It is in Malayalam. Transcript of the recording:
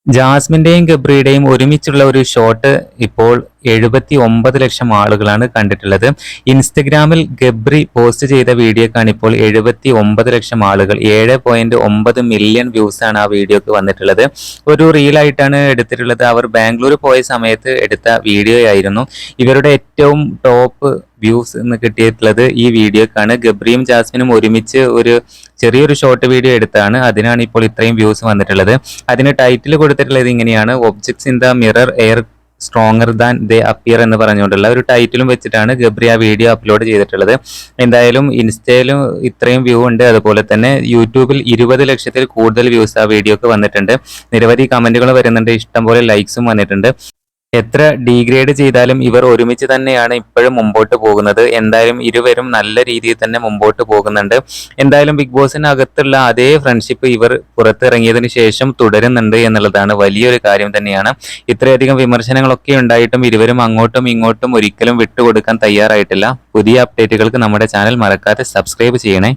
ജാസ്മിന്റെയും ഗബ്രിയുടെയും ഒരുമിച്ചുള്ള ഒരു ഷോട്ട് ഇപ്പോൾ 79 ലക്ഷം ആളുകളാണ് കണ്ടിട്ടുള്ളത്. ഇൻസ്റ്റഗ്രാമിൽ ഗബ്രി പോസ്റ്റ് ചെയ്ത വീഡിയോക്കാണ് ഇപ്പോൾ 79 ലക്ഷം ആളുകൾ, 7.9 മില്യൺ വ്യൂസ് ആണ് ആ വീഡിയോക്ക് വന്നിട്ടുള്ളത്. ഒരു റീലായിട്ടാണ് എടുത്തിട്ടുള്ളത്. അവർ ബാംഗ്ലൂർ പോയ സമയത്ത് എടുത്ത വീഡിയോ ആയിരുന്നു. ഇവരുടെ ഏറ്റവും ടോപ്പ് വ്യൂസ് എന്ന് കിട്ടിയിട്ടുള്ളത് ഈ വീഡിയോക്കാണ്. ഗബ്രിയും ജാസ്മിനും ഒരുമിച്ച് ഒരു ചെറിയൊരു ഷോർട്ട് വീഡിയോ എടുത്താണ്. അതിനാണ് ഇപ്പോൾ ഇത്രയും വ്യൂസ് വന്നിട്ടുള്ളത്. അതിന് ടൈറ്റിൽ കൊടുത്തിട്ടുള്ളത് ഇങ്ങനെയാണ്: objects in the mirror air stronger than they appear എന്ന് പറഞ്ഞുകൊണ്ടുള്ള ഒരു ടൈറ്റിലും വെച്ചിട്ടാണ് ഗബ്രി ആ വീഡിയോ അപ്ലോഡ് ചെയ്തിട്ടുള്ളത്. എന്തായാലും ഇൻസ്റ്റയിലും ഇത്രയും വ്യൂ ഉണ്ട്. അതുപോലെ തന്നെ യൂട്യൂബിൽ 20 ലക്ഷത്തിൽ കൂടുതൽ വ്യൂസ് ആ വീഡിയോക്ക് വന്നിട്ടുണ്ട്. നിരവധി കമന്റുകൾ വരുന്നുണ്ട്, ഇഷ്ടംപോലെ ലൈക്സും വന്നിട്ടുണ്ട്. എത്ര ഡീഗ്രേഡ് ചെയ്താലും ഇവർ ഒരുമിച്ച് തന്നെയാണ് ഇപ്പോഴും മുമ്പോട്ട് പോകുന്നത്. എന്തായാലും ഇരുവരും നല്ല രീതിയിൽ തന്നെ മുമ്പോട്ട് പോകുന്നുണ്ട്. എന്തായാലും ബിഗ് ബോസിനകത്തുള്ള അതേ ഫ്രണ്ട്ഷിപ്പ് ഇവർ പുറത്തിറങ്ങിയതിനു ശേഷം തുടരുന്നുണ്ട് എന്നുള്ളതാണ് വലിയൊരു കാര്യം തന്നെയാണ്. ഇത്രയധികം വിമർശനങ്ങളൊക്കെ ഉണ്ടായിട്ടും ഇരുവരും അങ്ങോട്ടും ഇങ്ങോട്ടും ഒരിക്കലും വിട്ടുകൊടുക്കാൻ തയ്യാറായിട്ടില്ല. പുതിയ അപ്ഡേറ്റുകൾക്ക് നമ്മുടെ ചാനൽ മറക്കാതെ സബ്സ്ക്രൈബ് ചെയ്യണേ.